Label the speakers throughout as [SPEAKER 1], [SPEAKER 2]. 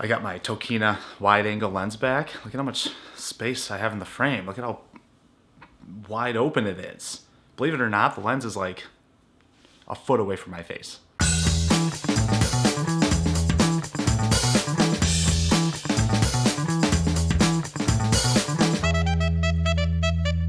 [SPEAKER 1] I got my Tokina wide angle lens back. Look at how much space I have in the frame. Look at how wide open it is. Believe it or not, the lens is like a foot away from my face.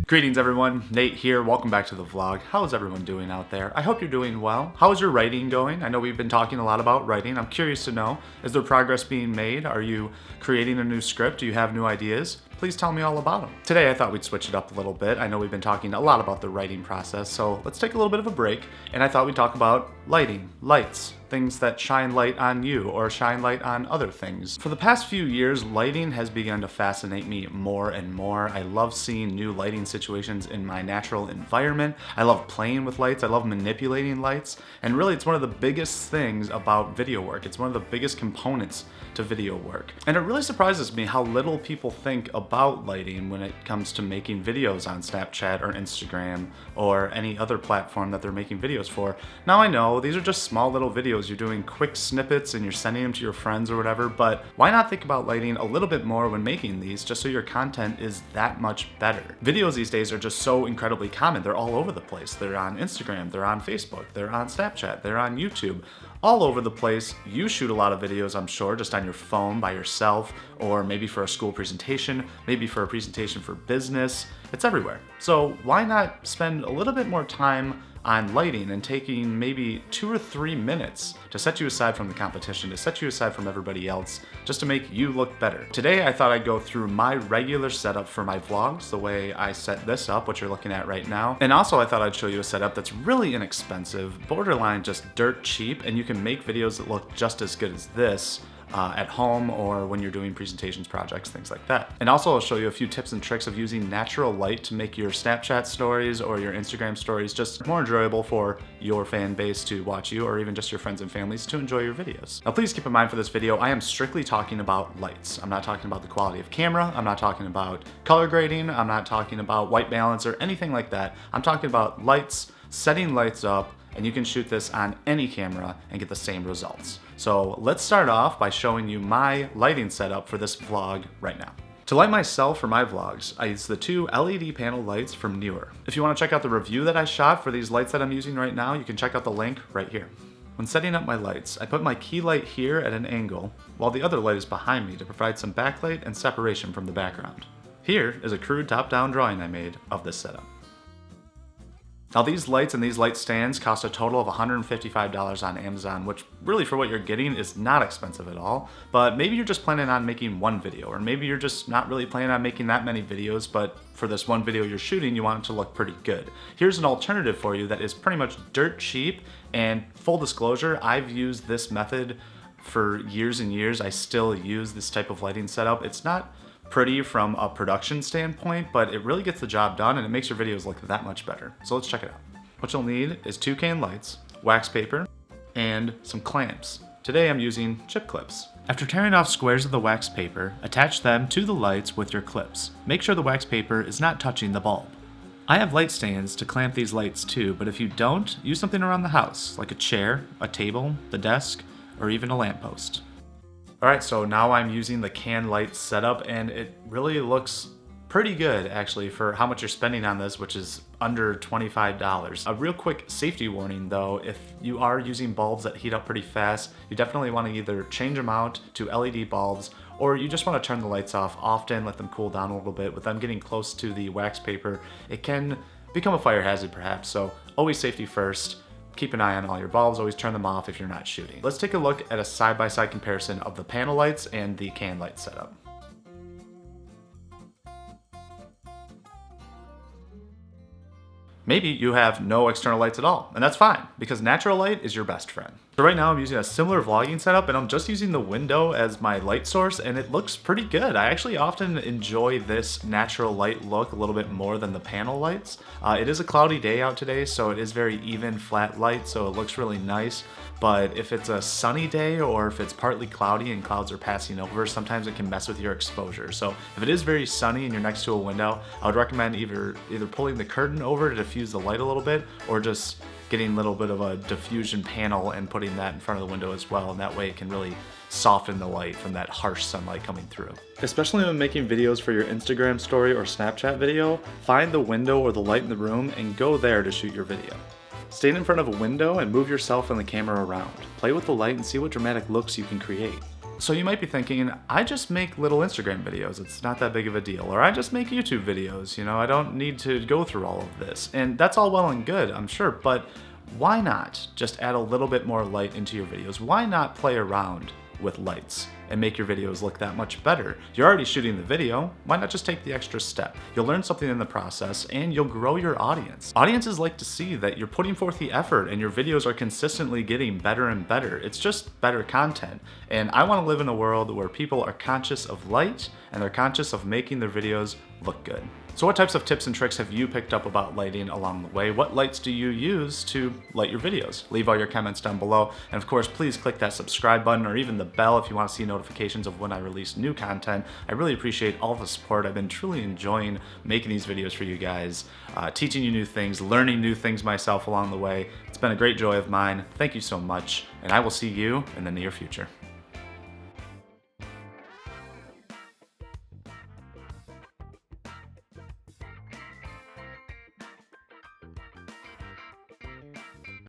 [SPEAKER 1] Greetings everyone, Nate here. Welcome back to the vlog. How is everyone doing out there? I hope you're doing well. How is your writing going? I know we've been talking a lot about writing. I'm curious to know, is there progress being made? Are you creating a new script? Do you have new ideas? Please tell me all about them. Today I thought we'd switch it up a little bit. I know we've been talking a lot about the writing process, so let's take a little bit of a break, and I thought we'd talk about lighting, lights, things that shine light on you or shine light on other things. For the past few years, lighting has begun to fascinate me more and more. I love seeing new lighting situations in my natural environment. I love playing with lights. I love manipulating lights. And really, it's one of the biggest things about video work. It's one of the biggest components to video work. And it really surprises me how little people think about lighting when it comes to making videos on Snapchat or Instagram or any other platform that they're making videos for. Now I know these are just small little videos. You're doing quick snippets and you're sending them to your friends or whatever, but why not think about lighting a little bit more when making these, just so your content is that much better? Videos these days are just so incredibly common. They're all over the place. They're on Instagram, they're on Facebook, they're on Snapchat, they're on YouTube. All over the place. You shoot a lot of videos, I'm sure, just on your phone by yourself, or maybe for a school presentation, maybe for a presentation for business. It's everywhere. So why not spend a little bit more time on lighting and taking maybe 2 or 3 minutes to set you aside from the competition, to set you aside from everybody else, just to make you look better. Today I thought I'd go through my regular setup for my vlogs, the way I set this up, what you're looking at right now. And also I thought I'd show you a setup that's really inexpensive, borderline just dirt cheap, and you can make videos that look just as good as this at home or when you're doing presentations, projects, things like that. And also I'll show you a few tips and tricks of using natural light to make your Snapchat stories or your Instagram stories just more enjoyable for your fan base to watch you, or even just your friends and families to enjoy your videos. Now please keep in mind for this video, I am strictly talking about lights. I'm not talking about the quality of camera, I'm not talking about color grading, I'm not talking about white balance or anything like that. I'm talking about lights, setting lights up, and you can shoot this on any camera and get the same results. So let's start off by showing you my lighting setup for this vlog right now. To light myself for my vlogs, I use the 2 LED panel lights from Newer. If you want to check out the review that I shot for these lights that I'm using right now, you can check out the link right here. When setting up my lights, I put my key light here at an angle, while the other light is behind me to provide some backlight and separation from the background. Here is a crude top-down drawing I made of this setup. Now these lights and these light stands cost a total of $155 on Amazon, which really for what you're getting is not expensive at all. But maybe you're just planning on making one video, or maybe you're just not really planning on making that many videos, but for this one video you're shooting, you want it to look pretty good. Here's an alternative for you that is pretty much dirt cheap, and full disclosure, I've used this method for years and years. I still use this type of lighting setup. It's not pretty from a production standpoint, but it really gets the job done and it makes your videos look that much better. So let's check it out. What you'll need is 2 can lights, wax paper, and some clamps. Today I'm using chip clips. After tearing off squares of the wax paper, attach them to the lights with your clips. Make sure the wax paper is not touching the bulb. I have light stands to clamp these lights too, but if you don't, use something around the house, like a chair, a table, the desk, or even a lamppost. Alright, so now I'm using the can light setup, and it really looks pretty good actually for how much you're spending on this, which is under $25. A real quick safety warning though, if you are using bulbs that heat up pretty fast, you definitely want to either change them out to LED bulbs, or you just want to turn the lights off often, let them cool down a little bit. With them getting close to the wax paper, it can become a fire hazard perhaps, so always safety first. Keep an eye on all your bulbs, always turn them off if you're not shooting. Let's take a look at a side-by-side comparison of the panel lights and the can light setup. Maybe you have no external lights at all, and that's fine, because natural light is your best friend. So right now I'm using a similar vlogging setup, and I'm just using the window as my light source, and it looks pretty good. I actually often enjoy this natural light look a little bit more than the panel lights. It is a cloudy day out today, so it is very even, flat light, so it looks really nice. But if it's a sunny day or if it's partly cloudy and clouds are passing over, sometimes it can mess with your exposure. So if it is very sunny and you're next to a window, I would recommend either pulling the curtain over to diffuse the light a little bit, or just getting a little bit of a diffusion panel and putting that in front of the window as well, and that way it can really soften the light from that harsh sunlight coming through. Especially when making videos for your Instagram story or Snapchat video, find the window or the light in the room and go there to shoot your video. Stand in front of a window and move yourself and the camera around. Play with the light and see what dramatic looks you can create. So you might be thinking, I just make little Instagram videos, it's not that big of a deal. Or I just make YouTube videos, you know, I don't need to go through all of this. And that's all well and good, I'm sure, but why not just add a little bit more light into your videos? Why not play around with lights and make your videos look that much better? You're already shooting the video, why not just take the extra step? You'll learn something in the process and you'll grow your audience. Audiences like to see that you're putting forth the effort and your videos are consistently getting better and better. It's just better content. And I want to live in a world where people are conscious of light and they're conscious of making their videos look good. So what types of tips and tricks have you picked up about lighting along the way? What lights do you use to light your videos? Leave all your comments down below. And of course, please click that subscribe button or even the bell if you want to see notifications of when I release new content. I really appreciate all the support. I've been truly enjoying making these videos for you guys, teaching you new things, learning new things myself along the way. It's been a great joy of mine. Thank you so much, and I will see you in the near future.